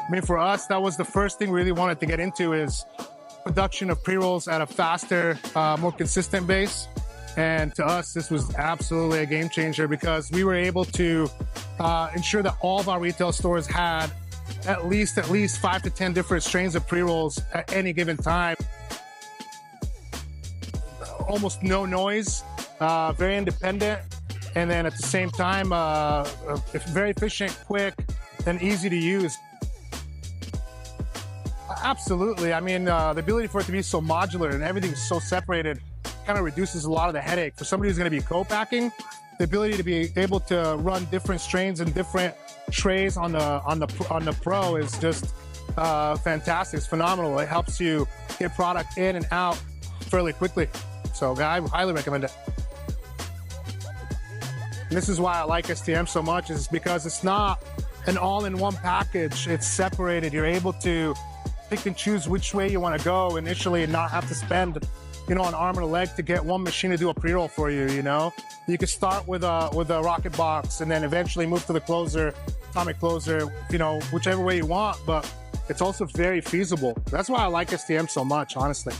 I mean, for us, that was the first thing we really wanted to get into, is production of pre-rolls at a faster, more consistent base. And to us, this was absolutely a game changer, because we were able to ensure that all of our retail stores had at least 5 to 10 different strains of pre-rolls at any given time. Almost no noise, very independent, and then at the same time, very efficient, quick, and easy to use. Absolutely. I mean, the ability for it to be so modular and everything's so separated kind of reduces a lot of the headache. For somebody who's going to be co-packing, the ability to be able to run different strains and different trays on the Pro is just fantastic. It's phenomenal. It helps you get product in and out fairly quickly. So I highly recommend it. And this is why I like STM so much, is because it's not an all-in-one package. It's separated. You're able to pick and choose which way you want to go initially and not have to spend, an arm and a leg to get one machine to do a pre-roll for you, You can start with a RocketBox and then eventually move to the closer, atomic closer, whichever way you want, but it's also very feasible. That's why I like STM so much, honestly.